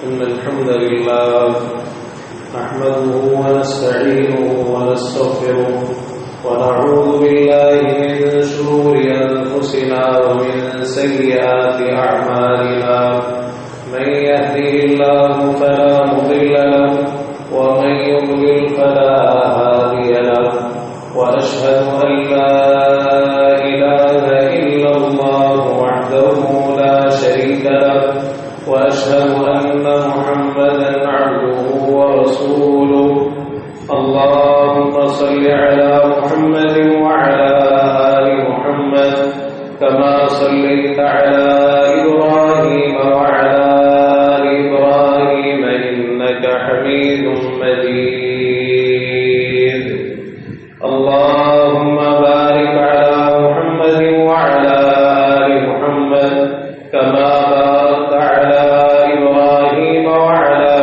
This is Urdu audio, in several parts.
إن الحمد لله نحمده ونستعينه ونستغفره ونعوذ بالله من شرور أنفسنا ومن سيئات أعمالنا من يهده الله فلا مضل له ومن يضلل فلا هادي له وأشهد أن لا إله إلا الله وحده لا شريك له وأشهد أن محمدا عبده ورسوله اللهم صل على محمد وعلى آل محمد كما صليت على إبراهيم وعلى آل إبراهيم إنك حميد مجيد اللهم بارك على محمد وعلى آل محمد كما باركت على إبراهيم وعلى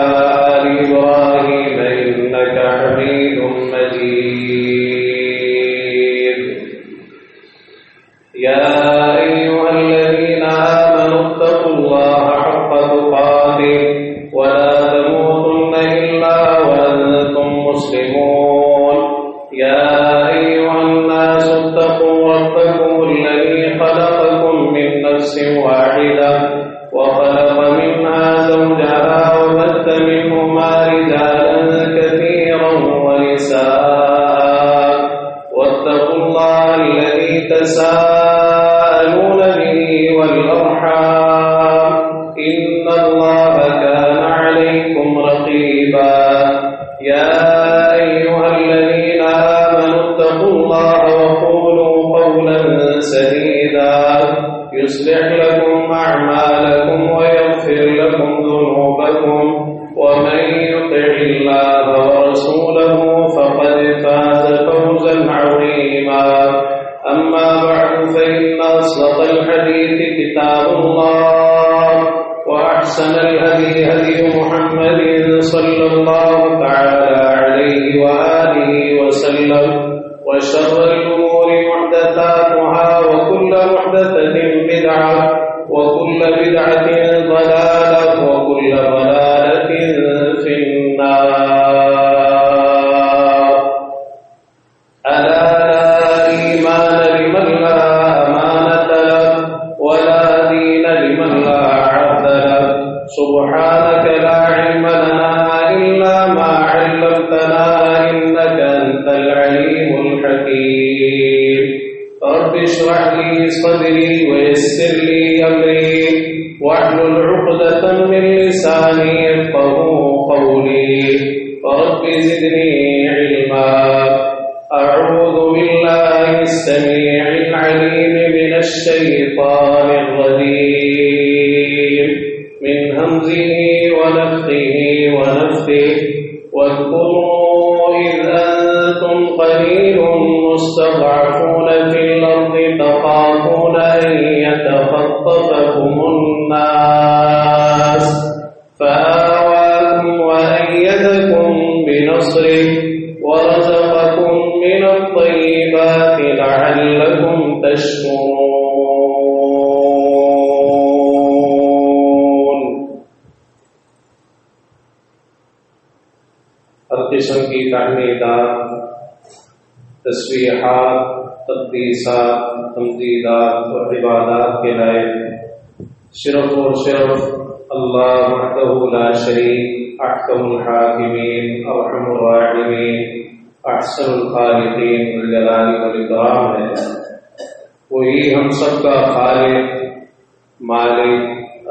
آل إبراهيم إنك حميد مجيد يا أيها الذين آمنوا اتقوا الله حق تقاته ولا تموتن إلا وأنتم مسلمون يا أيها الناس اتقوا ربكم الذي خلقكم من نفس واحدة وخلق منها زوجها وبث منهما رجالا كثيرا ونساء واتقوا الله الذي تساءلون به والأرحام إن الله كان عليكم رقيبا يا أيها الذين آمنوا اتقوا الله وقولوا قولا سديدا يصلح لكم أعمالكم ويغفر لكم ذنوبكم ومن يطع الله ورسوله فقد فاز فوزا عظيما أما بعد فإن أصدق الحديث كتاب الله وأحسن الهدي هدي محمد صلى الله تعالى عليه وآله وسلم وشر الأمور محدثاتها وكل محدثة بدعة وكل بدعة ضلالة وكل ضلالة في النار ألا لا إيمان لمن لا أمانة له ولا دين لمن لا عهد له سبحانك لا علم لنا إلا ما علمتنا إنك أنت العليم الحكيم رب اشرح لي صدري ويسر لي أمري واحلل عقدة من لساني يفقهوا قولي رب زدني علما أعوذ بالله السميع العليم من الشيطان الرجيم من همزه ونفخه ونفثه واذكروا إذ أنتم قليل مستضعفون في الأرض تخافون أن يتخطفكم الناس فآواكم وأيدكم بنصره ورزقكم من الطيبات لعلكم تشكرون. ہر قسم کی تحمیدات، تسبیحات، تقدیسات، تمجیدات اور عبادات کے لائق صرف اور صرف اللہ وحدہ لا شریک، احکم الحاکمین، ارحم الراحمین، احسن الخالقین بالجلال والاکرام ہے. وہی ہم سب کا خالق، مالک،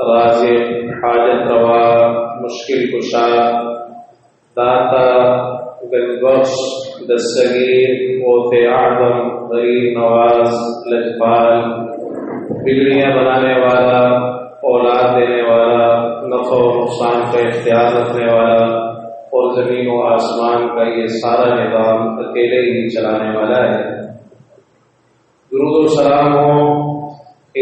رازق، حاجت روا، مشکل کشا، داتا، گنجبخش، دستگیر، غوث اعظم، غریب نواز، لجپال، بگڑیاں بنانے والا، اولاد دینے والا، نفع و نقصان کا اختیار رکھنے والا اور زمین و آسمان کا یہ سارا نظام اکیلے ہی چلانے والا ہے. درود و سلام ہو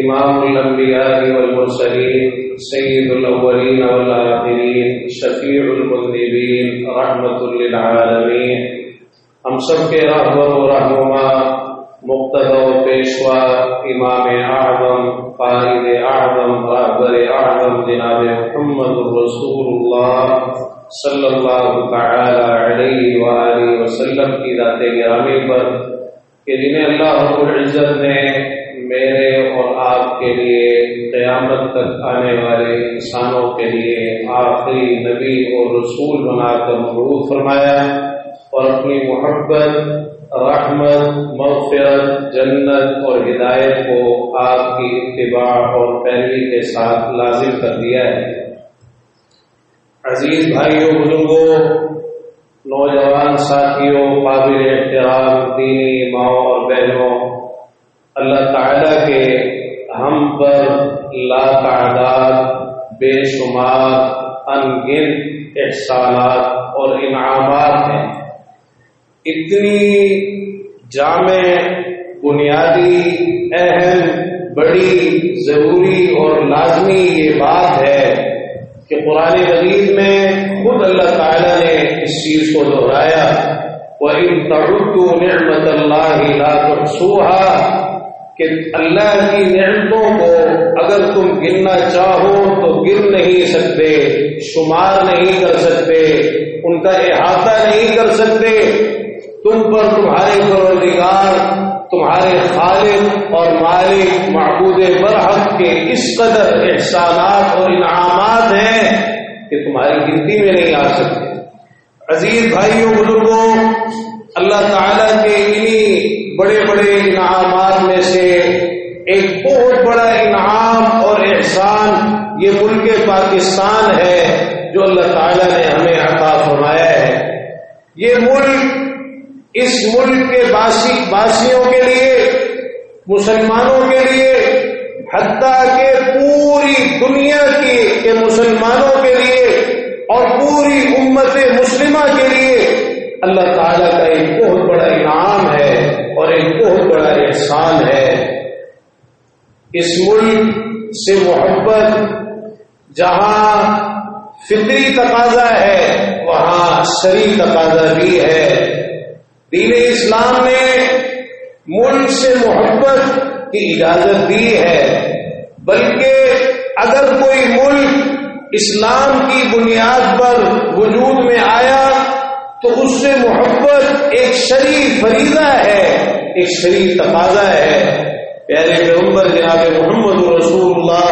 امام الانبیاء والمرسلین، سید الاولین والآخرین، شفیع المذنبین، رحمت للعالمین، ہم سب کے رہبر و رہنما مقتدی و پیشوا امام اعظم قائد اعظم رہبر اعظم جناب محمد رسول اللہ صلی اللہ تعالی علیہ وآلہ وسلم کی ذات گرامی پر کہ جنہیں اللہ رب العزت نے میرے اور آپ کے لیے قیامت تک آنے والے انسانوں کے لیے آخری نبی اور رسول بنا کر مبعوث فرمایا اور اپنی محبت، رحمت، مغفرت، جنت اور ہدایت کو آپ کی اتباع اور پیروی کے ساتھ لازم کر دیا ہے۔ عزیز بھائیوں، بزرگوں، نوجوان ساتھیوں، قابل احترام دینی ماؤں اور بہنوں، اللہ تعالیٰ کے ہم پر لا تعداد بے شمار انگنت احسانات اور انعامات ہیں۔ اتنی جامع، بنیادی، اہم، بڑی، ضروری اور لازمی یہ بات ہے کہ قرآن مجید میں خود اللہ تعالیٰ نے اس چیز کو دہرایا، وَإِن تَعُدُّوا نِعْمَةَ اللَّهِ لَا تُحْصُوهَا، کہ اللہ کی نعمتوں کو اگر تم گننا چاہو تو گن نہیں سکتے، شمار نہیں کر سکتے، ان کا احاطہ نہیں کر سکتے۔ تم پر تمہارے پروردگار، تمہارے خالق اور مالک معبود برحق کے اس قدر احسانات اور انعامات ہیں کہ تمہاری گنتی میں نہیں آ سکتے۔ عزیز بھائیوں، بزرگوں، اللہ تعالیٰ کے انہی بڑے بڑے انعامات میں سے ایک بہت بڑا انعام اور احسان یہ ملک پاکستان ہے جو اللہ تعالیٰ نے ہمیں عطا فرمایا ہے۔ یہ ملک، اس ملک کے باسیوں کے لیے، مسلمانوں کے لیے، حتیٰ کہ پوری دنیا کے مسلمانوں کے لیے اور پوری امت مسلمہ کے لیے اللہ تعالیٰ کا ایک بہت بڑا انعام ہے اور ایک بہت بڑا احسان ہے۔ اس ملک سے محبت جہاں فطری تقاضا ہے وہاں شرعی تقاضا بھی ہے۔ دین اسلام نے ملک سے محبت کی اجازت دی ہے، بلکہ اگر کوئی ملک اسلام کی بنیاد پر وجود میں آیا تو اس سے محبت ایک شرعی فریضہ ہے، ایک شرعی تقاضا ہے۔ پیارے پیغمبر جناب محمد رسول اللہ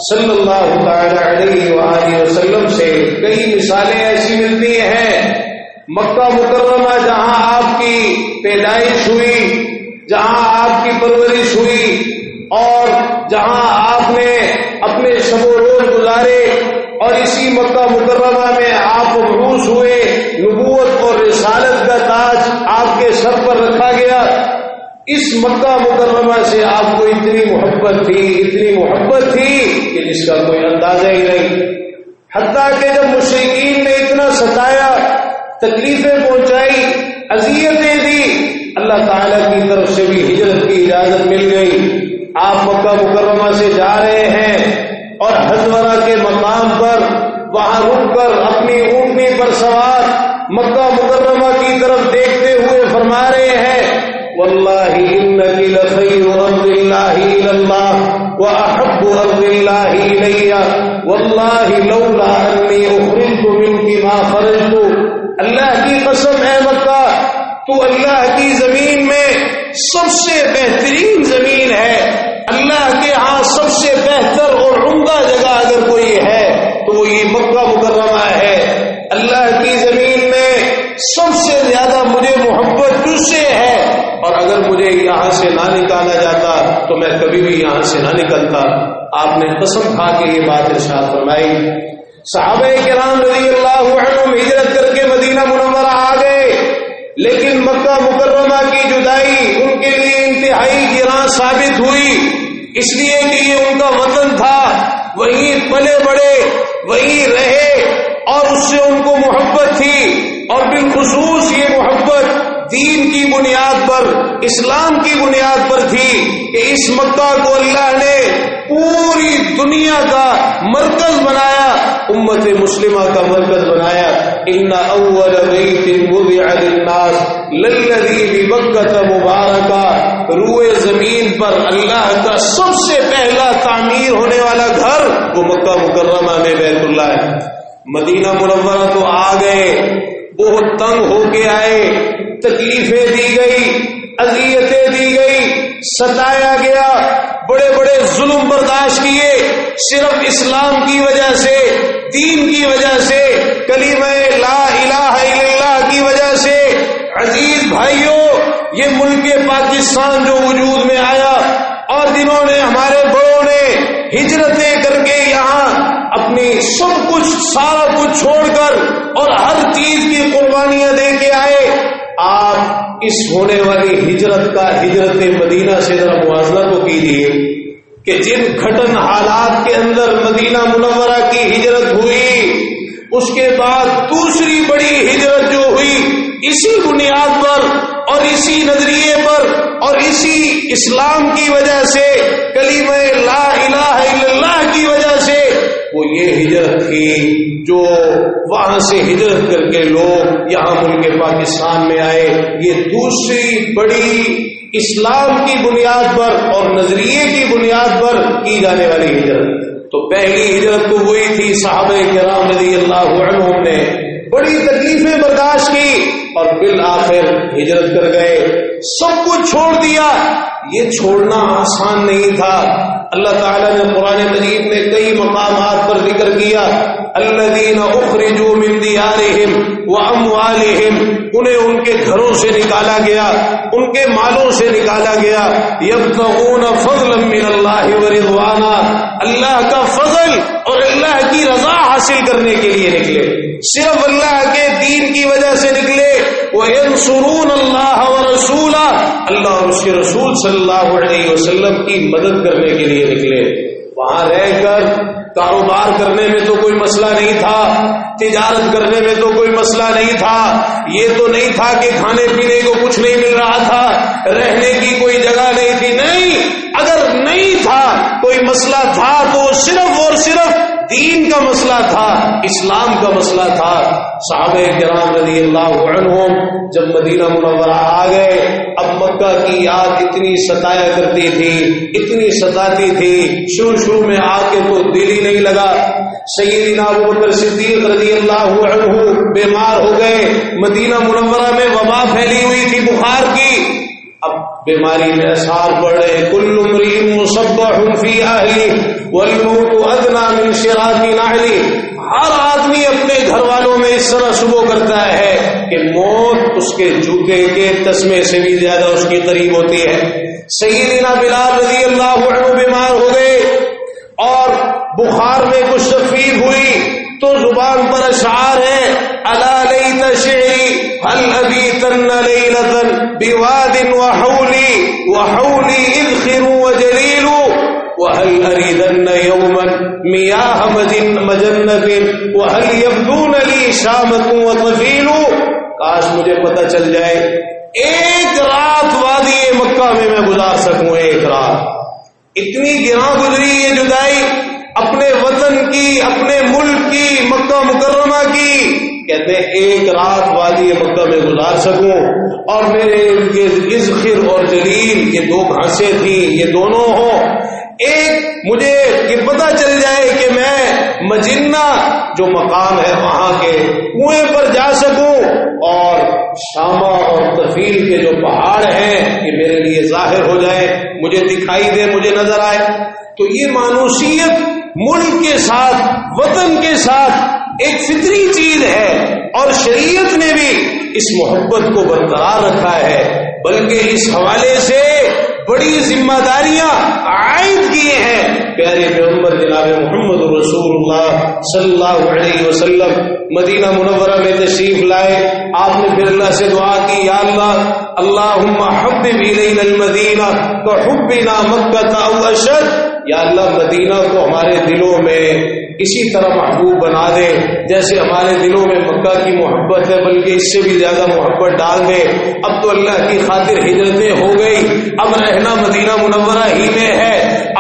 صلی اللہ تعالی علیہ وآلہ وسلم سے کئی مثالیں ایسی ملتی ہیں۔ مکہ مکرمہ جہاں آپ کی پیدائش ہوئی، جہاں آپ کی پرورش ہوئی اور جہاں آپ نے اپنے شب و روز گزارے اور اسی مکہ مکرمہ میں آپ مبعوث ہوئے، نبوت اور رسالت کا تاج آپ کے سر پر رکھا گیا۔ اس مکہ مکرمہ سے آپ کو اتنی محبت تھی کہ جس کا کوئی اندازہ ہی نہیں۔ حتیٰ کہ جب مشرکین نے اتنا ستایا، تکلیفیں پہنچائی، اذیتیں دی، اللہ تعالیٰ کی طرف سے بھی ہجرت کی اجازت مل گئی۔ آپ مکہ مکرمہ سے جا رہے ہیں اور حضورہ کے مقام پر وہاں رک کر اپنی اونٹنی پر سوار مکہ مکرمہ کی طرف دیکھتے ہوئے فرما رہے ہیں، واللہ انک لخیر ارض اللہ الی اللہ واحب ارض اللہ الی، واللہ لولا انی اخرجت منک ما خرجت۔ اللہ کی قسم ہے مکہ، تو اللہ کی زمین میں سب سے بہترین زمین ہے۔ اللہ کے ہاں سب سے بہتر اور عمدہ جگہ اگر کوئی ہے تو وہ یہ مکہ مکرمہ ہے۔ اللہ کی زمین میں سب سے زیادہ مجھے محبت تجھ سے ہے، اور اگر مجھے یہاں سے نہ نکالا جاتا تو میں کبھی بھی یہاں سے نہ نکلتا۔ آپ نے قسم کھا کے یہ بات ارشاد فرمائی۔ صحابہ کرام رضی اللہ عنہم ہجرت کر کے مدینہ منورہ آ گئے، لیکن مکہ مکرمہ کی جدائی ان کے لیے انتہائی گراں ثابت ہوئی، اس لیے کہ یہ ان کا وطن تھا، وہیں پلے بڑے، وہیں رہے، اور اس سے ان کو محبت تھی، اور بالخصوص یہ محبت دین کی بنیاد پر، اسلام کی بنیاد پر تھی کہ اس مکہ کو اللہ نے پوری دنیا کا مرکز بنایا، امت مسلمہ کا مرکز بنایا. ان اول بیت وضع للناس للذی ببکۃ مبارکہ، روئے زمین پر اللہ کا سب سے پہلا تعمیر ہونے والا گھر وہ مکہ مکرمہ میں بیت اللہ ہے. مدینہ منورہ تو آ گئے، بہت تنگ ہو کے آئے، تکلیفیں دی گئی، اذیتیں دی گئی، ستایا گیا، بڑے بڑے ظلم برداشت کیے، صرف اسلام کی وجہ سے، دین کی وجہ سے، کلمہ لا الہ الا اللہ کی وجہ سے. عزیز بھائیوں، یہ ملک پاکستان جو وجود میں آیا اور جنہوں نے ہمارے بڑوں نے ہجرتیں کر کے یہاں اپنی سب کچھ سارا کچھ چھوڑ کر اور ہر چیز کی قربانیاں دے کے آئے، آپ اس ہونے والی ہجرت کا ہجرت مدینہ سے ذرا موازنہ تو کیجیے کہ جن گھٹن حالات کے اندر مدینہ منورہ کی ہجرت ہوئی، اس کے بعد دوسری بڑی ہجرت جو ہوئی اسی بنیاد پر اور اسی نظریے پر اور اسی اسلام کی وجہ سے، کلمہ لا الہ الا اللہ کی وجہ سے، وہ یہ ہجرت تھی جو وہاں سے ہجرت کر کے لوگ یہاں ملک پاکستان میں آئے. یہ دوسری بڑی اسلام کی بنیاد پر اور نظریے کی بنیاد پر کی جانے والی ہجرت. تو پہلی ہجرت تو وہی تھی، صحابہ کرام رضی اللہ عنہم نے بڑی تکلیفیں برداشت کی اور بالآخر ہجرت کر گئے، سب کچھ چھوڑ دیا. یہ چھوڑنا آسان نہیں تھا. اللہ تعالیٰ نے قرآن مجید میں کئی مقامات پر ذکر کیا، الذین اخرجوا من دیارہم واموالہم، انہیں ان کے گھروں سے نکالا گیا، ان کے مالوں سے نکالا گیا، یبتغون فضلا من اللہ ورضوانا، اللہ کا فضل اور اللہ کی رضا حاصل کرنے کے لیے نکلے، صرف اللہ کے دین کی وجہ سے نکلے. وَيَنْصُرُونَ اللَّهَ وَرَسُولَهُ، اللہ اور اس کے رسول صلی اللہ علیہ وسلم کی مدد کرنے کے لیے نکلے. وہاں رہ کر کاروبار کرنے میں تو کوئی مسئلہ نہیں تھا، تجارت کرنے میں تو کوئی مسئلہ نہیں تھا، یہ تو نہیں تھا کہ کھانے پینے کو کچھ نہیں مل رہا تھا، رہنے کی کوئی جگہ نہیں تھی. نہیں، اگر نہیں تھا کوئی مسئلہ تھا تو صرف اور صرف دین کا مسئلہ تھا، اسلام کا مسئلہ تھا. صحابہ کرام رضی اللہ عنہم جب مدینہ منورہ آ گئے، اب مکہ کی یاد اتنی ستایا کرتی تھی، اتنی ستاتی تھی، شروع میں آ کے تو دل ہی نہیں لگا. سیدنا ابوبکر صدیق رضی اللہ عنہ بیمار ہو گئے، مدینہ منورہ میں وبا پھیلی ہوئی تھی بخار کی. اب بیماری میں اثار پڑ رہے، کل امرئ مصبح فی اہلہ والموت ادنی من شراک نعلہ. ہر آدمی اپنے گھر والوں میں اس طرح صبح کرتا ہے کہ موت اس کے جوتے کے تسمے سے بھی زیادہ اس کی قریب ہوتی ہے. سیدنا بلال رضی اللہ عنہ بیمار ہو گئے اور بخار میں کچھ تکلیف ہوئی تو زبان پر اشعار ہے، الا لیت شعری هل ابیتن لیلۃ بواد وحولی اذخر وجلیل وهل اریدن یوما میاہ مجنب وهل یبدون لی شامت وطفیل. کاش مجھے پتہ چل جائے ایک رات وادی مکہ میں گزار سکوں. ایک رات اتنی گراں گزری یہ جدائی اپنے وطن کی، اپنے ملک کی، مکہ مکرمہ کی. کہتے ہیں ایک رات وادی مکہ میں گزار سکوں اور میرے اذخر اور جلیل یہ دو گھاسیں تھیں، یہ دونوں ہوں. ایک مجھے یہ پتہ چل جائے کہ میں مجنہ جو مقام ہے وہاں کے کنویں پر جا سکوں اور شامہ اور طفیل کے جو پہاڑ ہیں یہ میرے لیے ظاہر ہو جائے، مجھے دکھائی دے، مجھے نظر آئے. تو یہ مانوسیت ملک کے ساتھ، وطن کے ساتھ ایک فطری چیز ہے اور شریعت نے بھی اس محبت کو برقرار رکھا ہے، بلکہ اس حوالے سے بڑی ذمہ داریاں عائد کیے ہیں. پیارے پیغمبر جناب محمد رسول اللہ صلی اللہ علیہ وسلم مدینہ منورہ میں تشریف لائے. آپ نے پھر اللہ سے دعا کی، یا اللہ اللہم حبب الینا المدینہ کحبنا مکہ او اشد. یا اللہ مدینہ کو ہمارے دلوں میں اسی طرح محبوب بنا دے جیسے ہمارے دلوں میں مکہ کی محبت ہے، بلکہ اس سے بھی زیادہ محبت ڈال دے. اب تو اللہ کی خاطر ہجرتیں ہو گئی، اب رہنا مدینہ منورہ ہی میں ہے.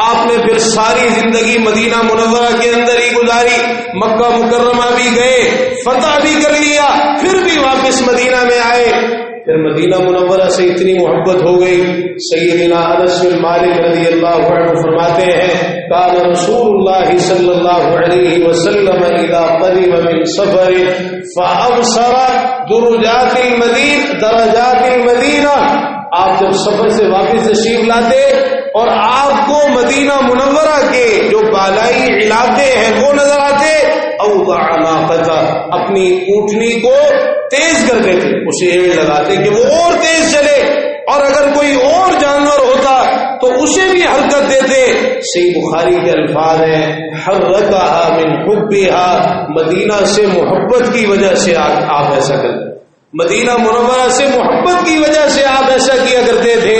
آپ نے پھر ساری زندگی مدینہ منورہ کے اندر ہی گزاری، مکہ مکرمہ بھی گئے، فتح بھی کر لیا، پھر بھی واپس مدینہ میں آئے، پھر مدینہ منورہ سے اتنی محبت ہو گئی. سیدنا انس بن مالک رضی اللہ عنہ فرماتے ہیں کان رسول اللہ صلی اللہ علیہ وسلم اذا قدم من سفر فابصر درجات المدینہ، آپ جب سفر سے واپس تشریف لاتے اور آپ کو مدینہ منورہ کے جو بالائی علاقے ہیں وہ نظر آتے، اوضع ناقتہ، اپنی اونٹنی کو تیز کرتے تھے، اسے ایڑ لگاتے کہ وہ اور تیز چلے، اور اگر کوئی اور جانور ہوتا تو اسے بھی حرکت دیتے. صحیح بخاری کے الفاظ ہیں حرکها من حبها، مدینہ سے محبت کی وجہ سے آپ ایسا کرتے، مدینہ منورہ سے محبت کی وجہ سے آپ ایسا کیا کرتے تھے،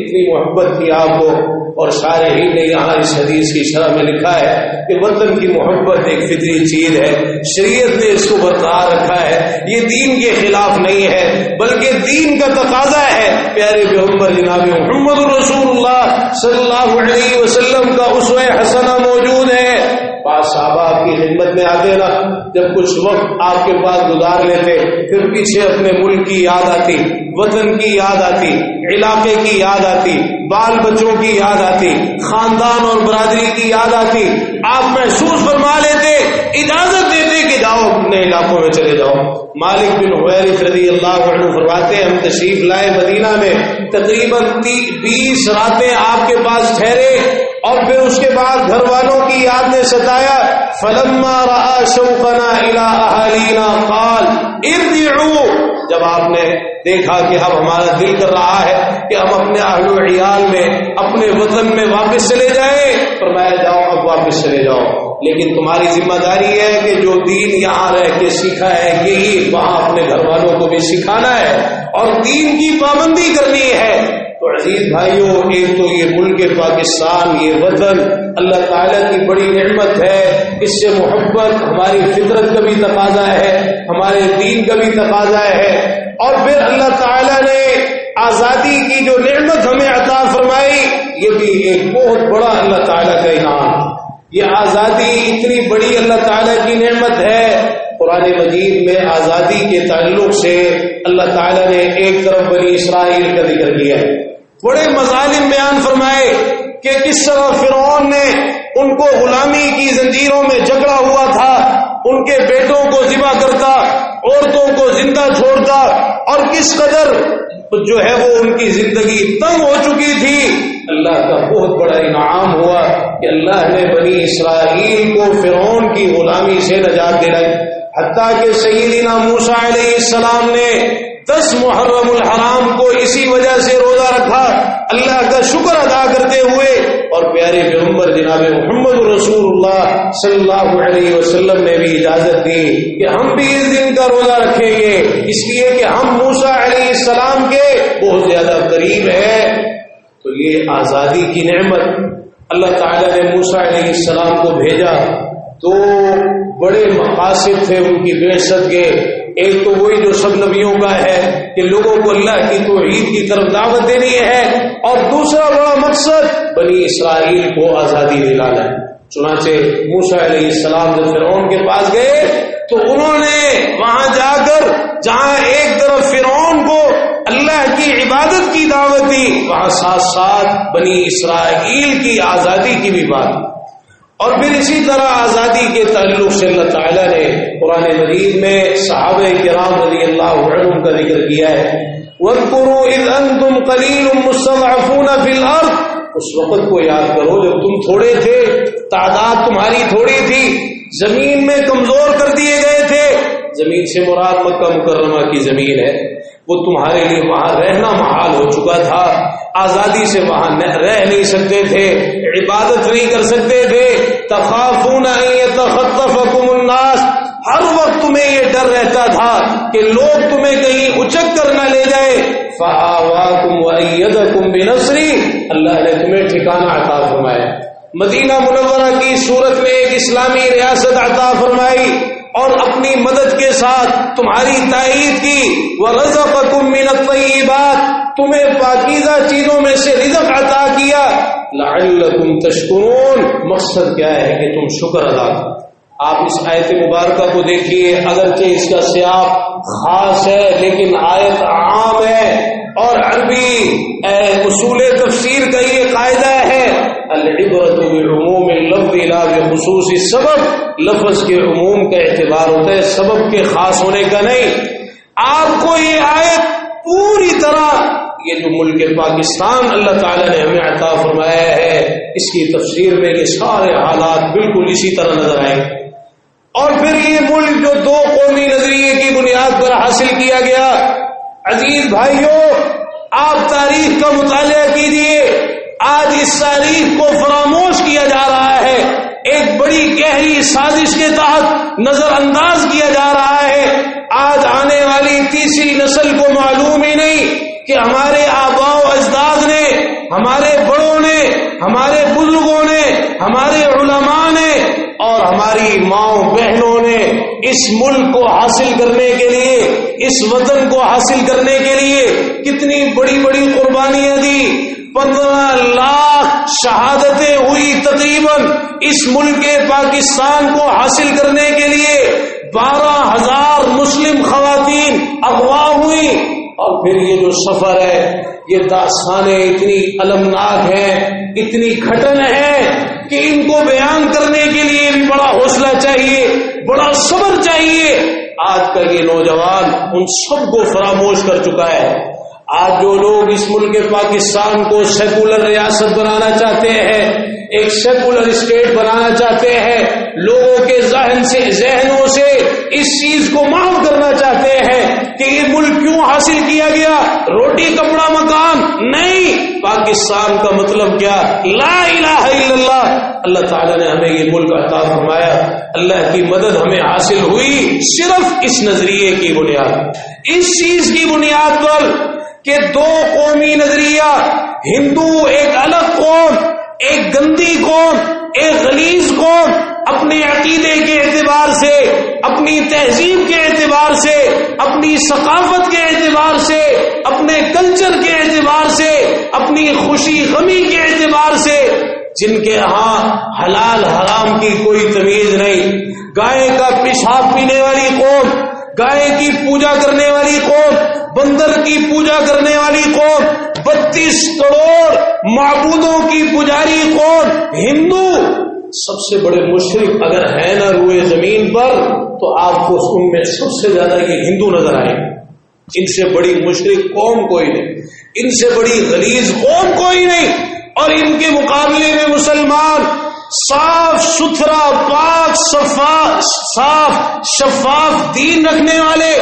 اتنی محبت تھی آپ کو. اور شارحین نے یہاں اس حدیث کی شرح میں لکھا ہے کہ وطن کی محبت ایک فطری چیز ہے، شریعت نے اس کو برقرار رکھا ہے، یہ دین کے خلاف نہیں ہے بلکہ دین کا تقاضا ہے. پیارے پیغمبر جناب محمد رسول اللہ صلی اللہ علیہ وسلم کا اسوہ حسنہ موجود ہے. بعض صحابہ آپ کی خدمت میں آتے نا، جب کچھ وقت آپ کے پاس گزار لیتے پھر پیچھے اپنے ملک کی یاد آتی، وطن کی یاد آتی، علاقے کی یاد آتی، بال بچوں کی یاد آتی، خاندان اور برادری کی یاد آتی. آپ محسوس فرما لیتے، اجازت دیتے کہ جاؤ اپنے علاقوں میں چلے جاؤ. مالک بن حویرث رضی اللہ عنہ فرماتے ہیں ہم تشریف لائے مدینہ میں، تقریباً 20 راتیں آپ کے پاس ٹھہرے، اور پھر اس کے بعد گھر والوں کی یاد نے ستایا. فلما رأى شوقنا الى اهالينا قال ارجعوا، جب آپ نے دیکھا کہ اب ہمارا دل کر رہا ہے کہ ہم اپنے اہل و عیال میں، اپنے وطن میں واپس چلے جائیں، فرمایا جاؤ اب واپس چلے جاؤ، لیکن تمہاری ذمہ داری ہے کہ جو دین یہاں رہ کے سیکھا ہے یہی وہاں اپنے گھر والوں کو بھی سکھانا ہے اور دین کی پابندی کرنی ہے. تو عزیز بھائیوں، ایک تو یہ ملک پاکستان، یہ وطن اللہ تعالیٰ کی بڑی نعمت ہے، اس سے محبت ہماری فطرت کا بھی تقاضا ہے، ہمارے دین کا بھی تقاضا ہے. اور پھر اللہ تعالیٰ نے آزادی کی جو نعمت ہمیں عطا فرمائی، یہ بھی ایک بہت بڑا اللہ تعالیٰ کا انعام. یہ آزادی اتنی بڑی اللہ تعالیٰ کی نعمت ہے. قرآن مجید میں آزادی کے تعلق سے اللہ تعالیٰ نے ایک طرف بنی اسرائیل کا ذکر کیا ہے، بڑے مظالم بیان فرمائے کہ کس طرح فرعون نے ان کو غلامی کی زنجیروں میں جکڑا ہوا تھا، ان کے بیٹوں کو ذبح کرتا، عورتوں کو زندہ چھوڑتا، اور کس قدر جو ہے وہ ان کی زندگی تنگ ہو چکی تھی. اللہ کا بہت بڑا انعام ہوا کہ اللہ نے بنی اسرائیل کو فرعون کی غلامی سے نجات دلائی، حتیٰ کہ سیدنا موسیٰ علیہ السلام نے 10 محرم الحرام کو اسی وجہ سے روزہ رکھا، اللہ کا شکر ادا کرتے ہوئے. اور پیارے پیغمبر جناب محمد رسول اللہ صلی اللہ علیہ وسلم نے بھی اجازت دی کہ ہم بھی اس دن کا روزہ رکھیں گے، اس لیے کہ ہم موسیٰ علیہ السلام کے بہت زیادہ قریب ہیں. تو یہ آزادی کی نعمت، اللہ تعالیٰ نے موسیٰ علیہ السلام کو بھیجا تو بڑے مقاصد تھے ان کی بعثت کے. ایک تو وہی جو سب نبیوں کا ہے کہ لوگوں کو اللہ کی توحید کی طرف دعوت دینی ہے، اور دوسرا بڑا مقصد بنی اسرائیل کو آزادی دلانا ہے. چنانچہ موسیٰ علیہ السلام جب فرعون کے پاس گئے تو انہوں نے وہاں جا کر جہاں ایک طرف فرعون کو اللہ کی عبادت کی دعوت دی، وہاں ساتھ ساتھ بنی اسرائیل کی آزادی کی بھی بات. اور پھر اسی طرح آزادی کے تعلق سے اللہ تعالیٰ نے قرآن مجید میں صحابہ کرام رضی اللہ عنہم کا ذکر کیا ہے. وَاذْكُرُوا إِذْ أَنْتُمْ قَلِيلٌ مُسْتَضْعَفُونَ فِي الْأَرْضِ، اس وقت کو یاد کرو جب تم تھوڑے تھے، تعداد تمہاری تھوڑی تھی، زمین میں کمزور کر دیے گئے تھے. زمین سے مراد مکہ مکرمہ کی زمین ہے، وہ تمہارے لیے وہاں رہنا محال ہو چکا تھا، آزادی سے وہاں رہ نہیں سکتے تھے، عبادت نہیں کر سکتے تھے. تخافون ان یتخطفکم الناس، ہر وقت تمہیں یہ ڈر رہتا تھا کہ لوگ تمہیں کہیں اچک کر نہ لے جائے. فآواکم وأیدکم بنصری، اللہ نے تمہیں ٹھکانہ عطا فرمایا، مدینہ منورہ کی صورت میں ایک اسلامی ریاست عطا فرمائی، اور اپنی مدد کے ساتھ تمہاری تائید کی، وَرَزَقَكُم مِّنَ الطَّيِّبَاتِ تمہیں پاکیزہ چیزوں میں سے رزق عطا کیا، لَعَلَّكُمْ تَشْكُرُونَ مقصد کیا ہے کہ تم شکر ادا کرو۔ آپ اس آیت مبارکہ کو دیکھیے، اگرچہ اس کا سیاق خاص ہے لیکن آیت عام ہے، اور عربی اصول تفسیر کا یہ قاعدہ ہے، العبرۃ بعموم اللفظ لا بخصوص السبب، لفظ کے عموم کا اعتبار ہوتا ہے، سبب کے خاص ہونے کا نہیں۔ آپ کو یہ آیت پوری طرح یہ جو ملک پاکستان اللہ تعالیٰ نے ہمیں عطا فرمایا ہے، اس کی تفسیر میں یہ سارے حالات بالکل اسی طرح نظر آئیں گے۔ اور پھر یہ ملک جو دو قومی نظریے کی بنیاد پر حاصل کیا گیا، عزیز بھائیوں آپ تاریخ کا مطالعہ کیجیے، آج اس تاریخ کو فراموش کیا جا رہا ہے، ایک بڑی گہری سازش کے تحت نظر انداز کیا جا رہا ہے۔ آج آنے والی تیسری نسل کو معلوم ہی نہیں کہ ہمارے آباء و اجداد نے، ہمارے بڑوں نے، ہمارے بزرگوں نے، ہمارے علماء نے اور ہماری ماؤں بہنوں نے اس ملک کو حاصل کرنے کے لیے، اس وطن کو حاصل کرنے کے لیے کتنی بڑی بڑی قربانیاں دی۔ 15 لاکھ شہادتیں ہوئی تقریباً اس ملک پاکستان کو حاصل کرنے کے لیے، 12,000 مسلم خواتین اغوا ہوئی، اور پھر یہ جو سفر ہے، یہ داستانیں اتنی المناک ہیں، اتنی گھٹن ہیں کہ ان کو بیان کرنے کے لیے بھی بڑا حوصلہ چاہیے، بڑا صبر چاہیے۔ آج کا یہ نوجوان ان سب کو فراموش کر چکا ہے۔ آج جو لوگ اس ملک پاکستان کو سیکولر ریاست بنانا چاہتے ہیں، ایک سیکولر اسٹیٹ بنانا چاہتے ہیں، لوگوں کے ذہنوں سے اس چیز کو معاف کرنا چاہتے ہیں کہ یہ ملک کیوں حاصل کیا گیا، روٹی کپڑا مکان نہیں، پاکستان کا مطلب کیا، لا الہ الا اللہ۔ اللہ تعالیٰ نے ہمیں یہ ملک عطا فرمایا، اللہ کی مدد ہمیں حاصل ہوئی صرف اس نظریے کی بنیاد، اس چیز کی بنیاد پر کہ دو قومی نظریہ، ہندو ایک الگ قوم، ایک گندی قوم، ایک غلیظ قوم، اپنے عقیدے کے اعتبار سے، اپنی تہذیب کے اعتبار سے، اپنی ثقافت کے اعتبار سے، اپنے کلچر کے اعتبار سے، اپنی خوشی غمی کے اعتبار سے، جن کے ہاں حلال حرام کی کوئی تمیز نہیں، گائے کا پیشاب پینے والی قوم، گائے کی پوجا کرنے والی قوم، بندر کی پوجا کرنے والی قوم، 32 کروڑ معبودوں کی پجاری قوم، ہندو سب سے بڑے مشرک اگر ہے نا روئے زمین پر، تو آپ کو ان میں سب سے زیادہ یہ ہندو نظر آئے۔ ان سے بڑی مشرک قوم کوئی نہیں، ان سے بڑی غلیظ قوم کوئی نہیں، اور ان کے مقابلے میں مسلمان صاف ستھرا پاک صاف شفاف دین رکھنے والے،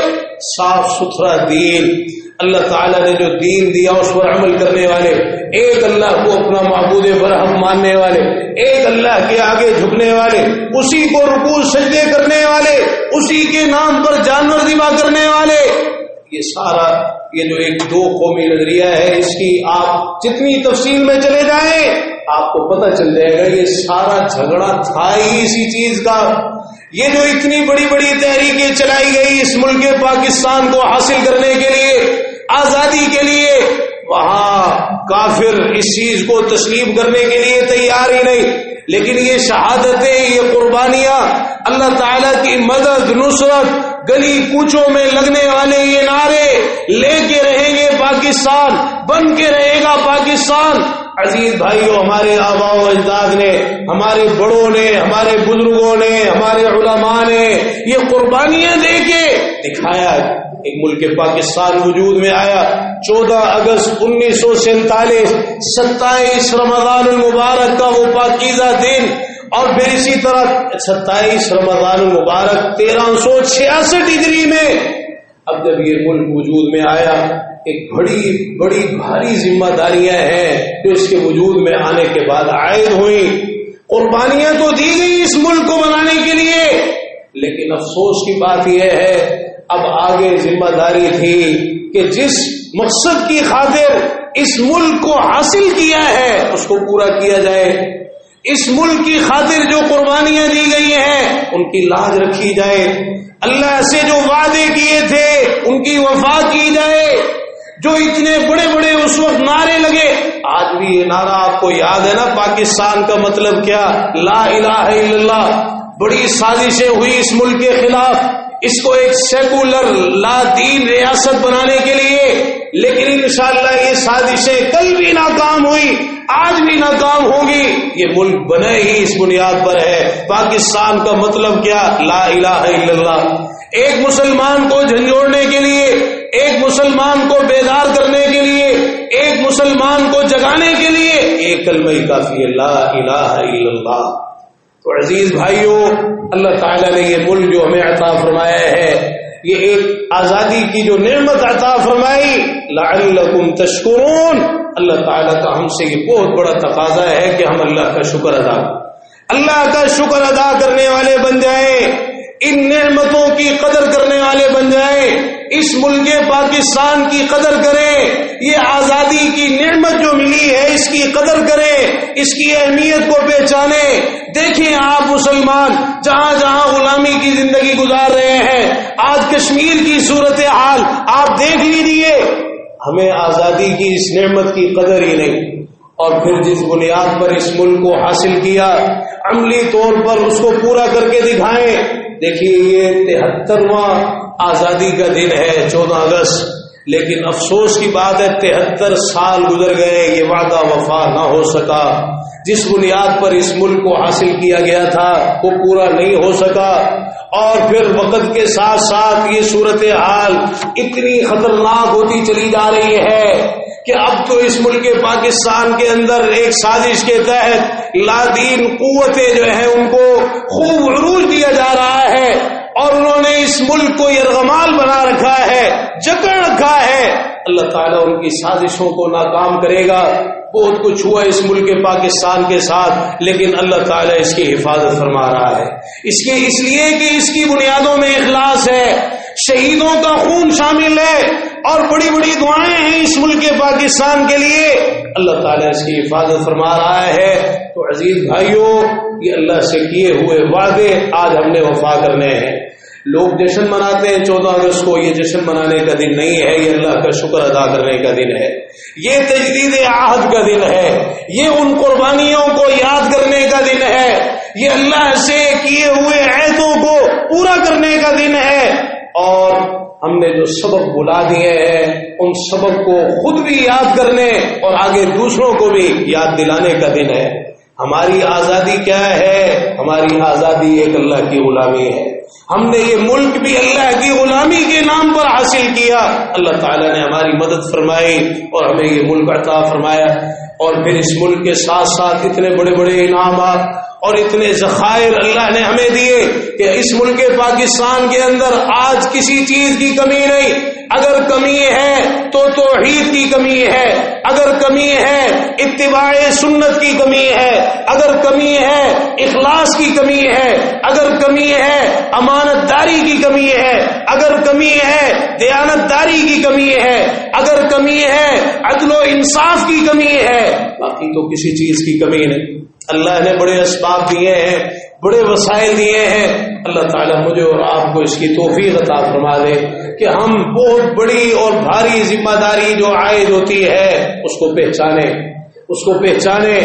صاف ستھرا دین، اللہ تعالیٰ نے جو دین دیا اس پر عمل کرنے والے، ایک اللہ کو اپنا معبود برحق ماننے والے، ایک اللہ کے آگے جھکنے والے، اسی کو رکوع سجدے کرنے والے، اسی کے نام پر جانور ذبح کرنے والے، یہ سارا یہ جو ایک دو قومی نظریہ ہے، اس کی آپ جتنی تفصیل میں چلے جائیں آپ کو پتہ چل جائے گا یہ سارا جھگڑا تھا ہی اسی چیز کا۔ یہ جو اتنی بڑی بڑی تحریکیں چلائی گئی اس ملک پاکستان کو حاصل کرنے کے لیے، آزادی کے لیے، وہاں کافر اس چیز کو تسلیم کرنے کے لیے تیار ہی نہیں، لیکن یہ شہادتیں، یہ قربانیاں، اللہ تعالیٰ کی مدد، نصرت، گلی کوچوں میں لگنے والے یہ نعرے، لے کے رہیں گے پاکستان، بن کے رہے گا پاکستان۔ عزیز بھائیوں، ہمارے آباء و اجداد نے، ہمارے بڑوں نے، ہمارے بزرگوں نے، ہمارے علماء نے یہ قربانیاں دے کے دکھایا، ایک ملک پاکستان وجود میں آیا۔ 14 اگست 1947، 27 رمضان المبارک کا وہ پاکیزہ دن، اور پھر اسی طرح 27 رمضان المبارک 1366 ہجری میں، اب جب یہ ملک وجود میں آیا، ایک بڑی بھاری ذمہ داریاں ہیں جو اس کے وجود میں آنے کے بعد عائد ہوئی۔ قربانیاں تو دی گئی اس ملک کو بنانے کے لیے، لیکن افسوس کی بات یہ ہے اب آگے ذمہ داری تھی کہ جس مقصد کی خاطر اس ملک کو حاصل کیا ہے اس کو پورا کیا جائے۔ اس ملک کی خاطر جو قربانیاں دی گئی ہیں ان کی لاج رکھی جائے، اللہ سے جو وعدے کیے تھے ان کی وفا کی جائے، جو اتنے بڑے بڑے اس وقت نعرے لگے، آج بھی یہ نعرہ آپ کو یاد ہے نا، پاکستان کا مطلب کیا، لا الہ الا اللہ، بڑی سازشیں ہوئی اس ملک کے خلاف، اس کو ایک سیکولر لا دین ریاست بنانے کے لیے، لیکن انشاءاللہ یہ سازشیں کل بھی ناکام ہوئی، آج بھی ناکام ہوگی۔ یہ ملک بنے ہی اس بنیاد پر ہے، پاکستان کا مطلب کیا، لا الہ الا اللہ۔ ایک مسلمان کو جھنجھوڑنے کے لیے، ایک مسلمان کو بیدار کرنے کے لیے، ایک مسلمان کو جگانے کے لیے ایک کلمہ ہی کافی ہے، لا الہ الا اللہ۔ تو عزیز بھائیوں، اللہ تعالیٰ نے یہ ملک جو ہمیں عطا فرمایا ہے، یہ ایک آزادی کی جو نعمت عطا فرمائی، لعلکم تشکرون، اللہ تعالیٰ کا ہم سے یہ بہت بڑا تقاضا ہے کہ ہم اللہ کا شکر ادا کریں، اللہ کا شکر ادا کرنے والے بن جائیں، ان نعمتوں کی قدر کرنے والے بن جائیں، اس ملک پاکستان کی قدر کریں، یہ آزادی کی نعمت جو ملی ہے اس کی قدر کریں، اس کی اہمیت کو پہچانیں۔ دیکھیں آپ مسلمان جہاں جہاں غلامی کی زندگی گزار رہے ہیں، آج کشمیر کی صورتحال آپ دیکھ لیجیے، ہمیں آزادی کی اس نعمت کی قدر ہی نہیں، اور پھر جس بنیاد پر اس ملک کو حاصل کیا عملی طور پر اس کو پورا کر کے دکھائیں۔ دیکھیے یہ 73واں آزادی کا دن ہے 14 اگست، لیکن افسوس کی بات ہے 73 سال گزر گئے، یہ وعدہ وفا نہ ہو سکا، جس بنیاد پر اس ملک کو حاصل کیا گیا تھا وہ پورا نہیں ہو سکا، اور پھر وقت کے ساتھ ساتھ یہ صورتحال اتنی خطرناک ہوتی چلی جا رہی ہے کہ اب تو اس ملک پاکستان کے اندر ایک سازش کے تحت لادین قوتیں جو ہیں ان کو خوب عروج دیا جا رہا ہے، اور انہوں نے اس ملک کو یرغمال بنا رکھا ہے، جکڑ رکھا ہے۔ اللہ تعالیٰ ان کی سازشوں کو ناکام کرے گا۔ بہت کچھ ہوا اس ملک پاکستان کے ساتھ، لیکن اللہ تعالیٰ اس کی حفاظت فرما رہا ہے، اس لیے کہ اس کی بنیادوں میں اخلاص ہے، شہیدوں کا خون شامل ہے، اور بڑی بڑی دعائیں ہیں اس ملک پاکستان کے لیے، اللہ تعالیٰ اس کی حفاظت فرما رہا ہے۔ تو عزیز بھائیوں، یہ اللہ سے کیے ہوئے وعدے آج ہم نے وفا کرنے ہیں۔ لوگ جشن مناتے ہیں 14 اگست کو، یہ جشن منانے کا دن نہیں ہے، یہ اللہ کا شکر ادا کرنے کا دن ہے، یہ تجدید عہد کا دن ہے، یہ ان قربانیوں کو یاد کرنے کا دن ہے، یہ اللہ سے کیے ہوئے عہدوں کو پورا کرنے کا دن ہے، اور ہم نے جو سبق بلا دیے ہیں ان سبق کو خود بھی یاد کرنے اور آگے دوسروں کو بھی یاد دلانے کا دن ہے۔ ہماری آزادی کیا ہے؟ ہماری آزادی ایک اللہ کی غلامی ہے، ہم نے یہ ملک بھی اللہ کی غلامی کے نام پر حاصل کیا، اللہ تعالیٰ نے ہماری مدد فرمائی اور ہمیں یہ ملک عطا فرمایا، اور پھر اس ملک کے ساتھ ساتھ اتنے بڑے بڑے انعامات اور اتنے ذخائر اللہ نے ہمیں دیے کہ اس ملک پاکستان کے اندر آج کسی چیز کی کمی نہیں۔ اگر کمی ہے تو توحید کی کمی ہے، اگر کمی ہے اتباع سنت کی کمی ہے، اگر کمی ہے اخلاص کی کمی ہے، اگر کمی ہے امانت داری کی کمی ہے، اگر کمی ہے دیانت داری کی کمی ہے، اگر کمی ہے عدل و انصاف کی کمی ہے، باقی تو کسی چیز کی کمی نہیں۔ اللہ نے بڑے اسباب دیے ہیں، بڑے وسائل دیے ہیں، اللہ تعالیٰ مجھے اور آپ کو اس کی توفیق عطا فرما دے کہ ہم بہت بڑی اور بھاری ذمہ داری جو عائد ہوتی ہے اس کو پہچانے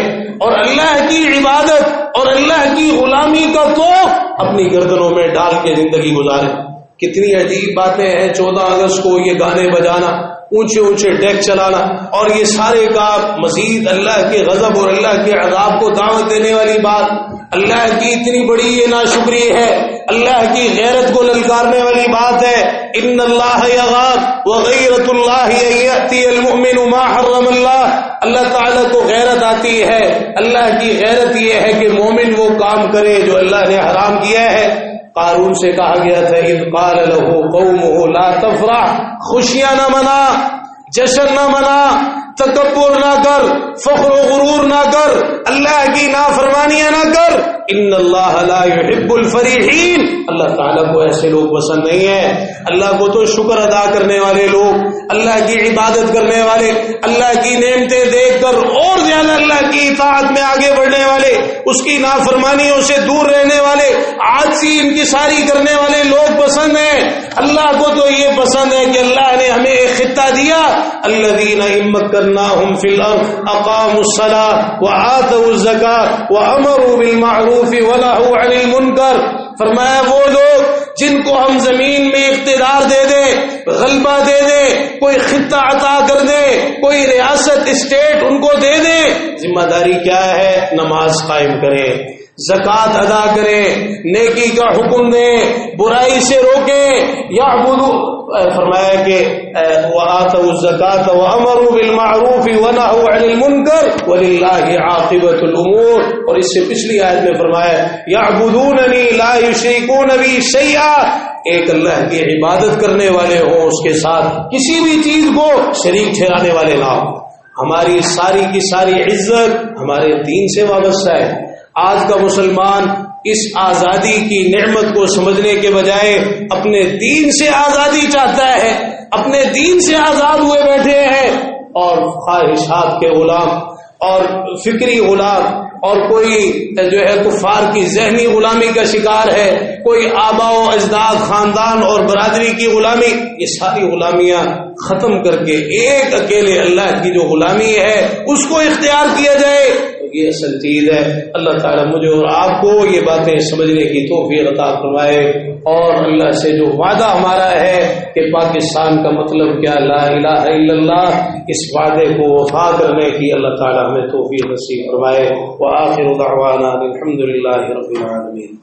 اور اللہ کی عبادت اور اللہ کی غلامی کا توق اپنی گردنوں میں ڈال کے زندگی گزارے۔ کتنی عجیب باتیں ہیں 14 اگست کو یہ گانے بجانا، اونچے اونچے ڈیک چلانا، اور یہ سارے کام مزید اللہ کے غضب اور اللہ کے عذاب کو دعوت دینے والی بات، اللہ کی اتنی بڑی یہ ناشکری ہے، اللہ کی غیرت کو للکارنے والی بات ہے۔ ان اللہ یغار وغیرت اللہ یأتی المؤمن ما حرم اللہ، اللہ تعالیٰ کو غیرت آتی ہے، اللہ کی غیرت یہ ہے کہ مومن وہ کام کرے جو اللہ نے حرام کیا ہے۔ قارون سے کہا گیا تھا اذ قال له قومه لا تفرح، خوشیاں نہ منا، جشن نہ منا، تکبر نہ کر، فخر و غرور نہ کر، اللہ کی نافرمانیاں نہ کر. ان اللہ لا يحب الفریحین، اللہ تعالیٰ کو ایسے لوگ پسند نہیں ہیں. اللہ کو تو شکر ادا کرنے والے لوگ، اللہ کی عبادت کرنے والے، اللہ کی نعمتیں دیکھ کر اور زیادہ اللہ کی اطاعت میں آگے بڑھنے والے، اس کی نافرمانیوں سے دور رہنے والے، عاجزی انکساری کرنے والے لوگ پسند ہیں. اللہ کو تو یہ پسند ہے کہ اللہ نے ہمیں ایک خطہ دیا، الذین ان مکناہم فی الارض اقاموا الصلاۃ وآتوا الزکاۃ وامروا بالمعروف ونہوا عن المنکر. فرمایا وہ لوگ جن کو ہم زمین میں اقتدار دے دیں، غلبہ دے دیں، کوئی خطہ عطا کر دیں، کوئی ریاست اسٹیٹ ان کو دے دیں، ذمہ داری کیا ہے؟ نماز قائم کریں، زکوٰۃ ادا کریں، نیکی کا حکم دیں، برائی سے روکیں. یعبدوا، فرمایا کہ وآتوا الزکاۃ وامروا بالمعروف ونہوا عن المنکر وللہ عاقبۃ الامور. اور اس سے پچھلی آیت میں فرمایا یعبدوننی لا یشرکون بی شیئا، ایک اللہ کی عبادت کرنے والے ہوں، اس کے ساتھ کسی بھی چیز کو شریک ٹھہرانے والے نہ ہوں. ہماری ساری کی ساری عزت ہمارے دین سے وابستہ ہے. آج کا مسلمان اس آزادی کی نعمت کو سمجھنے کے بجائے اپنے دین سے آزادی چاہتا ہے، اپنے دین سے آزاد ہوئے بیٹھے ہیں، اور خواہشات کے غلام اور فکری غلام، اور کوئی جو ہے کفار کی ذہنی غلامی کا شکار ہے، کوئی آبا و اجداد، خاندان اور برادری کی غلامی. یہ ساری غلامیاں ختم کر کے ایک اکیلے اللہ کی جو غلامی ہے اس کو اختیار کیا جائے، یہ اصل چیز ہے. اللہ تعالیٰ مجھے اور آپ کو یہ باتیں سمجھنے کی توفیق عطا فرمائے، اور اللہ سے جو وعدہ ہمارا ہے کہ پاکستان کا مطلب کیا، لا الہ الا اللہ، اس وعدے کو وفا کرنے کی اللہ تعالیٰ ہمیں توفیق نصیب فرمائے. وآخر دعوانا الحمد للہ رب العالمین.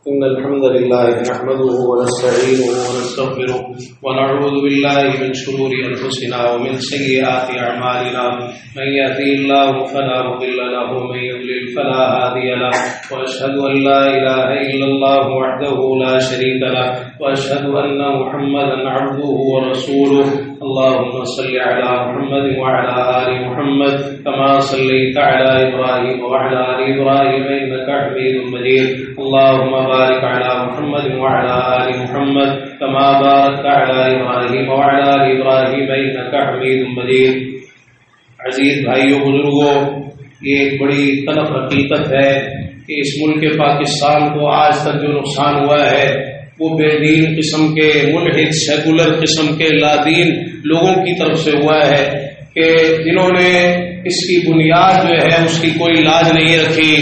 إن الحمد لله نحمده ونستعينه ونستغفره ونعوذ بالله من شرور أنفسنا ومن سيئات أعمالنا، من يهده الله فلا مضل له ومن يضلل فلا هادي له، وأشهد أن لا إله إلا الله وحده لا شريك له، وأشهد أن محمدا عبده ورسوله. اللهم صل على محمد وعلى آل محمد كما صليت على إبراهيم وعلى آل إبراهيم إنك حميد مجيد. اللهم بارك على محمد وعلى آل محمد كما باركت على إبراهيم وعلى آل إبراهيم إنك حميد مجيد. عزیز بھائیوں، بزرگوں، یہ ایک بڑی تلخ حقیقت ہے کہ اس ملک پاکستان کو آج تک جو نقصان ہوا ہے وہ بے دین قسم کے، ملحد سیکولر قسم کے لادین لوگوں کی طرف سے ہوا ہے، کہ جنہوں نے اس کی بنیاد جو ہے اس کی کوئی لاج نہیں رکھی.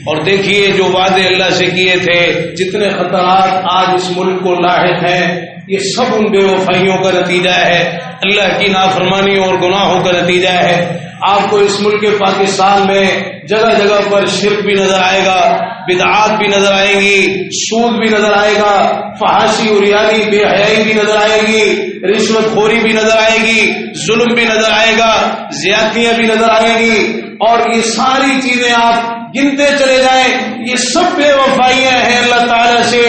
اور دیکھیے جو وعدے اللہ سے کیے تھے، جتنے خطرات آج اس ملک کو لاحق ہیں، یہ سب ان بے وفائیوں کا نتیجہ ہے، اللہ کی نافرمانیوں اور گناہوں کا نتیجہ ہے. آپ کو اس ملک پاکستان میں جگہ جگہ پر شرک بھی نظر آئے گا، بدعات بھی نظر آئے گی، سود بھی نظر آئے گا، فحاشی اور ریائی بے حیائی بھی نظر آئے گی، رشوت خوری بھی نظر آئے گی، ظلم بھی نظر آئے گا، زیادتیاں بھی نظر آئے گی. اور یہ ساری چیزیں آپ گنتے چلے جائیں، یہ سب بے وفائیاں ہیں اللہ تعالیٰ سے.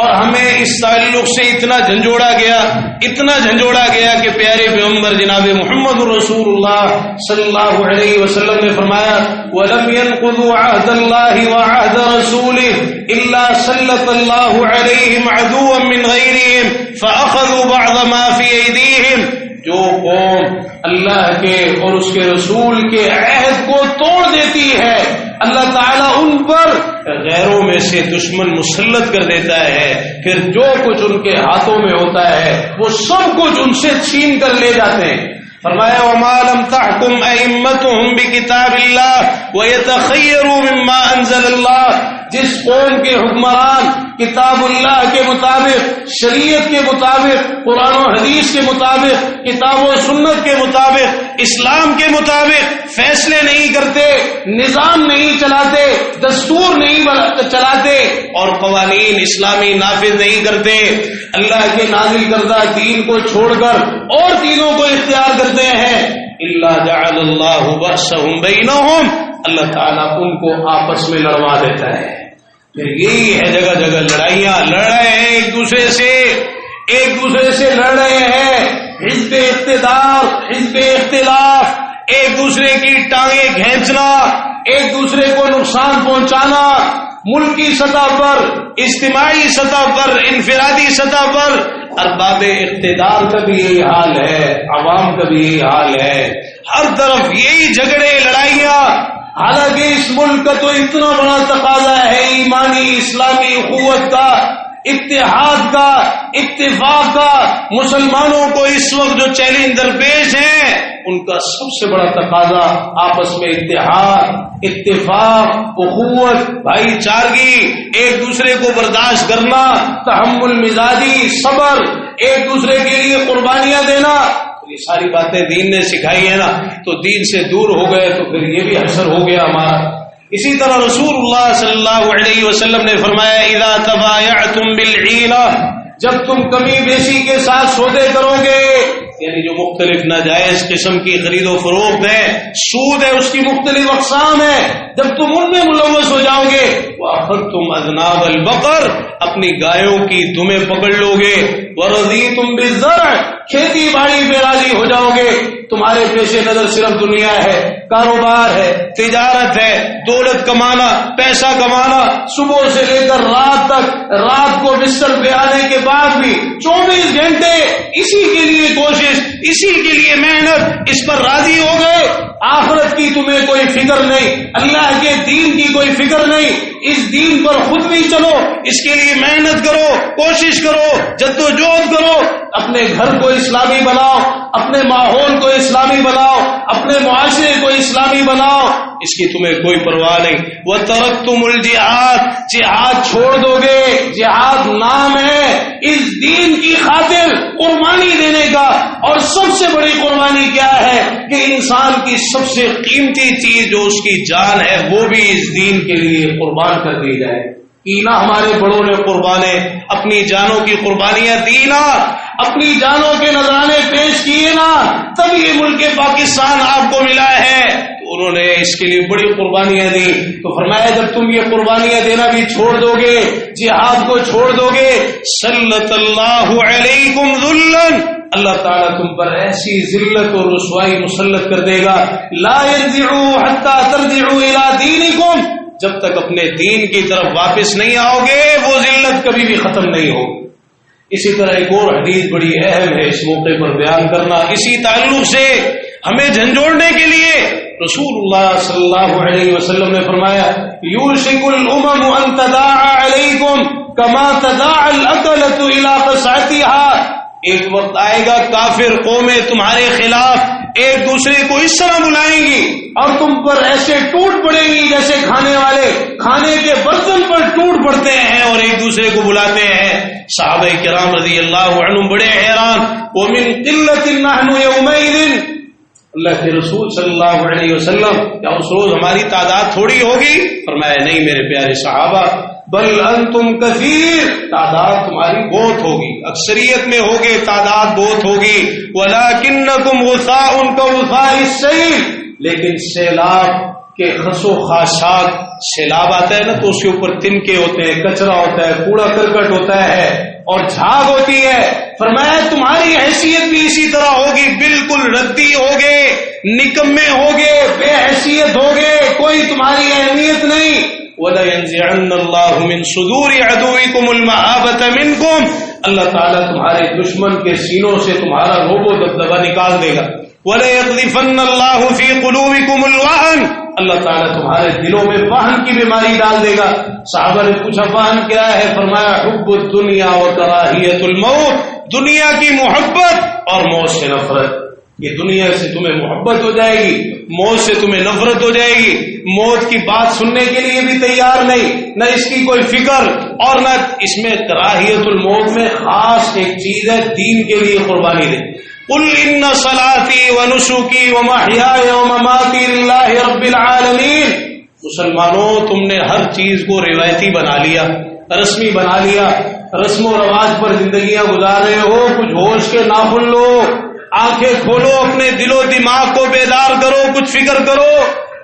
اور ہمیں اس تعلق سے اتنا جھنجھوڑا گیا کہ پیارے پیغمبر جناب محمد رسول اللہ صلی اللہ علیہ وسلم نے فرمایا وَلَمْ يَنْقُضُوا عَهْدَ اللَّهِ وَعَهْدَ رَسُولِهِ إِلَّا سَلَّطَ اللَّهُ عَلَيْهِمْ عَدُوًّا مِّنْ غَيْرِهِمْ فَأَخَذُوا بَعْضَ مَا فِي أَيْدِيهِمْ. جو قوم اللہ کے اور اس کے رسول کے عہد کو توڑ دیتی ہے، اللہ تعالیٰ ان پر غیروں میں سے دشمن مسلط کر دیتا ہے، پھر جو کچھ ان کے ہاتھوں میں ہوتا ہے وہ سب کچھ ان سے چھین کر لے جاتے ہیں. فرمایا وَمَا لَمْ تَحْكُمْ أَئِمَّتُهُمْ بِكِتَابِ اللَّهِ وَيَتَخَيَّرُوا مِمَّا أَنزَلَ اللَّهِ. جس قوم کے حکمران کتاب اللہ کے مطابق، شریعت کے مطابق، قرآن و حدیث کے مطابق، کتاب و سنت کے مطابق، اسلام کے مطابق فیصلے نہیں کرتے، نظام نہیں چلاتے، دستور نہیں چلاتے، اور قوانین اسلامی نافذ نہیں کرتے، اللہ کے نازل کردہ دین کو چھوڑ کر اور دینوں کو اختیار کرتے ہیں، الا جعل اللہ بأسهم بینہم، اللہ تعالیٰ ان کو آپس میں لڑوا دیتا ہے. پھر یہی ہے جگہ جگہ لڑائیاں، لڑ رہے ہیں ایک دوسرے سے لڑ رہے ہیں، حزب اقتدار، حزب اختلاف، ایک دوسرے کی ٹانگیں کھینچنا، ایک دوسرے کو نقصان پہنچانا، ملکی سطح پر، اجتماعی سطح پر، انفرادی سطح پر، ارباب اقتدار کا بھی یہی حال ہے، عوام کا بھی یہی حال ہے، ہر طرف یہی جھگڑے لڑائیاں۔ حالانکہ اس ملک کا تو اتنا بڑا تقاضا ہے ایمانی اسلامی اخوت کا، اتحاد کا، اتفاق کا۔ مسلمانوں کو اس وقت جو چیلنج درپیش ہیں ان کا سب سے بڑا تقاضا آپس میں اتحاد، اتفاق، اخوت، بھائی چارگی، ایک دوسرے کو برداشت کرنا، تحمل مزاجی، صبر، ایک دوسرے کے لیے قربانیاں دینا۔ یہ ساری باتیں دین نے سکھائی ہیں نا، تو دین سے دور ہو گئے تو پھر یہ بھی حشر ہو گیا ہمارا۔ اسی طرح رسول اللہ صلی اللہ علیہ وسلم نے فرمایا اذا تبایعتم بالعینہ، جب تم کمی بیشی کے ساتھ سودے کرو گے، یعنی جو مختلف ناجائز قسم کی خرید و فروخت ہے، سود ہے، اس کی مختلف اقسام ہے، جب تم ان میں ملوث ہو جاؤ گے، وَأَخَذْتُمْ أَذْنَابَ الْبَقَرِ، اپنی گایوں کی دمیں پکڑ لو گے، وَرَضِيتُمْ بِالزَّرْعِ، کھیتی باڑی پہ راضی ہو جاؤ گے، تمہارے پیش نظر صرف دنیا ہے، کاروبار ہے، تجارت ہے، دولت کمانا، پیسہ کمانا، صبح سے لے کر رات تک، رات کو بستر پہ آنے کے بعد بھی 24 گھنٹے اسی کے لیے کوشش، اسی کے لیے محنت، اس پر راضی ہو گئے، آخرت کی تمہیں کوئی فکر نہیں، اللہ کے دین کی کوئی فکر نہیں، اس دین پر خود بھی چلو، اس کے لیے محنت کرو، کوشش کرو، جدوجہد کرو، اپنے گھر کو اسلامی بناؤ، اپنے ماحول کو اسلامی بناؤ، اپنے معاشرے کو اسلامی بناؤ، اس کی تمہیں کوئی پرواہ نہیں۔ وَتَرَكْتُمُ الْجِهَادَ، جہاد چھوڑ دو گے، جہاد نام ہے اس دین کی خاطر قربانی دینے کا، اور سب سے بڑی قربانی کیا ہے کہ انسان کی سب سے قیمتی چیز جو اس کی جان ہے وہ بھی اس دین کے لیے قربان کر دی جائے۔ کینا ہمارے بڑوں نے قربانے اپنی جانوں کی قربانیاں دی نا، اپنی جانوں کے نذرانے پیش کیے نا، تب یہ ملک پاکستان آپ کو ملا ہے، تو انہوں نے اس کے لیے بڑی قربانیاں دی۔ تو فرمایا جب تم یہ قربانیاں دینا بھی چھوڑ دو گے، جہاد کو چھوڑ دو گے، سلط اللہ علیکم ذلا، اللہ تعالیٰ تم پر ایسی ذلت اور رسوائی مسلط کر دے گا، لا يرجعوا حتى ترجعوا الى دینکم، جب تک اپنے دین کی طرف واپس نہیں آؤ گے وہ ذلت کبھی بھی ختم نہیں ہوگی۔ اسی طرح ایک اور حدیث بڑی اہم ہے اس موقع پر بیان کرنا، اسی تعلق سے ہمیں جھنجھوڑنے کے لیے رسول اللہ صلی اللہ علیہ وسلم نے فرمایا یوشک الامم ان تداعى علیکم کما تداعى الاکلۃ الى قصعتها، ایک وقت آئے گا کافر قومیں تمہارے خلاف ایک دوسرے کو اس طرح بلائیں گی اور تم پر ایسے ٹوٹ پڑیں گی جیسے کھانے والے کھانے کے برتن پر ٹوٹ پڑتے ہیں اور ایک دوسرے کو بلاتے ہیں۔ صحابہ کرام رضی اللہ عنہم بڑے حیران، وَمِن قِلَّةٍ نَحْنُ يَوْمَئِذٍ، اللہ کے رسول صلی اللہ علیہ وسلم کیا اس روز ہماری تعداد تھوڑی ہوگی؟ فرمایا نہیں میرے پیارے صحابہ، بل انتم کثیر، تعداد تمہاری بہت ہوگی، اکثریت میں ہوگے، تعداد بہت ہوگی، ولکنکم غثاء کغثاء السیل، لیکن سیلاب کے خس و خاشاک، سیلاب آتا ہے نا تو اس کے اوپر تنکے ہوتے ہیں، کچرا ہوتا ہے، کوڑا کرکٹ ہوتا ہے اور جھاگ ہوتی ہے، فرمایا تمہاری حیثیت بھی اسی طرح ہوگی، بالکل ردی ہوگے، نکمے ہوگے، بے حیثیت ہوگے، کوئی تمہاری اہمیت نہیں۔ وَلَيَنزِعَنَّ اللَّهُ مِن صُدُورِ عَدُوِّكُمُ الْمَهَابَةَ مِنكُمْ، اللہ تعالیٰ تمہارے دشمن کے سینوں سے تمہارا رعب و دبدبہ نکال دے گا۔ وَلَيَقْذِفَنَّ اللَّهُ فِي قُلُوبِكُمُ الْوَهْنَ، اللہ تعالیٰ تمہارے دلوں میں وہن کی بیماری ڈال دے گا۔ صحابہ نے پوچھا وہن کیا ہے؟ فرمایا حب الدنیا وکراہیت الموت، دنیا کی محبت اور موت سے نفرت۔ یہ دنیا سے تمہیں محبت ہو جائے گی، موت سے تمہیں نفرت ہو جائے گی، موت کی بات سننے کے لیے بھی تیار نہیں، نہ اس کی کوئی فکر، اور نہ اس میں کراہیت الموت میں خاص ایک چیز ہے دین کے لیے قربانی دے۔ قل ان صلاتی ونسکی ومحیای ومماتی للہ رب العالمین، مسلمانوں تم نے ہر چیز کو روایتی بنا لیا، رسمی بنا لیا، رسم و رواج پر زندگیاں گزار رہے ہو، کچھ ہوش کے ناخن لو، آنکھیں کھولو، اپنے دل و دماغ کو بیدار کرو، کچھ فکر کرو،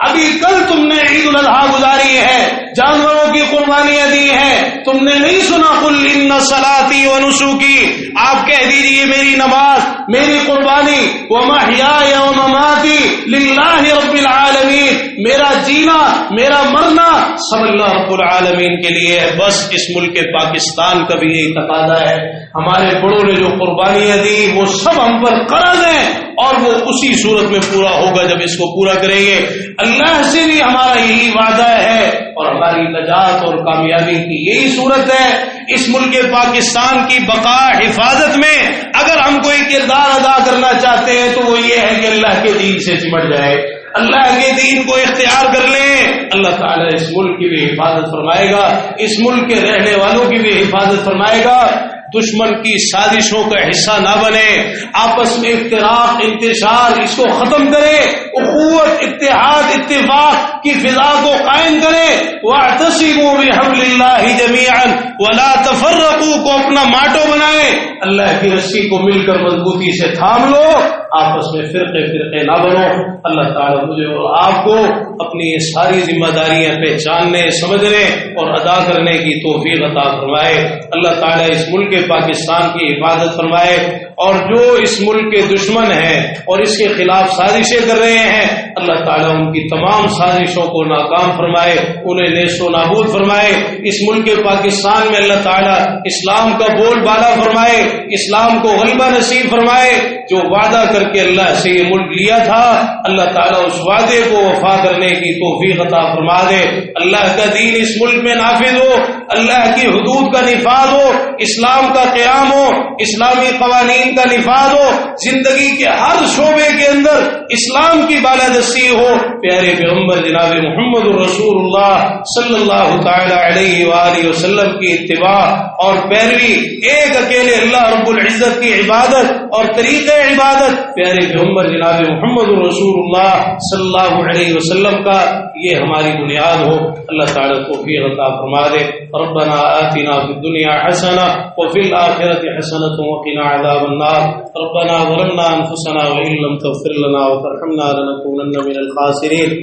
ابھی کل تم نے عید الاضحیٰ گزاری ہے، جانوروں کی قربانیاں دی ہیں، تم نے نہیں سنا قل ان صلاتی و نسکی، آپ کہہ دیجئے میری نماز، میری قربانی، ومحیای و مماتی للہ رب العالمین، میرا جینا میرا مرنا سب اللہ رب العالمین کے لیے ہے۔ بس اس ملک پاکستان کا بھی یہی تقاضا ہے، ہمارے بڑوں نے جو قربانیاں دی وہ سب ہم پر قرض ہیں، اور وہ اسی صورت میں پورا ہوگا جب اس کو پورا کریں گے۔ اللہ سے بھی ہمارا یہی وعدہ ہے، اور ہماری نجات اور کامیابی کی یہی صورت ہے۔ اس ملک پاکستان کی بقا حفاظت میں اگر ہم کوئی کردار ادا کرنا چاہتے ہیں تو وہ یہ ہے کہ اللہ کے دین سے چمٹ جائے، اللہ کے دین کو اختیار کر لیں۔ اللہ تعالیٰ اس ملک کی بھی حفاظت فرمائے گا، اس ملک کے رہنے والوں کی بھی حفاظت فرمائے گا۔ دشمن کی سازشوں کا حصہ نہ بنے، آپس میں افتراق انتشار اس کو ختم کرے، اخوت اتحاد اتفاق کی فضا کو قائم کرے۔ واعتصموا بحبل اللہ جمیعا ولا تفرقوا کو اپنا ماٹو بنائے، اللہ کی رسی کو مل کر مضبوطی سے تھام لو، آپس میں فرقے فرقے نہ بنو۔ اللہ تعالیٰ مجھے اور آپ کو اپنی یہ ساری ذمہ داریاں پہچاننے سمجھنے اور ادا کرنے کی توفیق عطا فرمائے۔ اللہ تعالیٰ اس ملک پاکستان کی حفاظت فرمائے، اور جو اس ملک کے دشمن ہیں اور اس کے خلاف سازشیں کر رہے ہیں اللہ تعالیٰ ان کی تمام سازشوں کو ناکام فرمائے، انہیں نیست و نابود فرمائے۔ اس ملک پاکستان میں اللہ تعالیٰ اسلام کا بول بالا فرمائے، اسلام کو غلبہ نصیب فرمائے۔ جو وعدہ کر کے اللہ سے یہ ملک لیا تھا اللہ تعالیٰ اس وعدے کو وفا کرنے کی توفیق عطا فرما دے۔ اللہ کا دین اس ملک میں نافذ ہو، اللہ کی حدود کا نفاذ ہو، اسلام کا قیام ہو، اسلامی قوانین کا نفاذ ہو، زندگی کے ہر شعبے کے اندر اسلام کی بالادستی ہو۔ پیارے پیغمبر جناب محمد رسول اللہ صلی اللہ تعالی علیہ وآلہ وسلم کی اتباع اور پیروی، ایک اکیلے اللہ رب العزت کی عبادت اور طریقہ عبادت پیارے پیغمبر جناب محمد رسول اللہ صلی اللہ علیہ وسلم کا یہ ہماری بنیاد ہو۔ اللہ تعالیٰ توفیق عطا فرما دے۔ ربنا آتنا فی الدنیا حسنہ وفی الآخرۃ حسنۃ وقنا عذاب النار۔ ربنا ظلمنا انفسنا وان لم تغفر لنا وترحمنا لنكونن من الخاسرین۔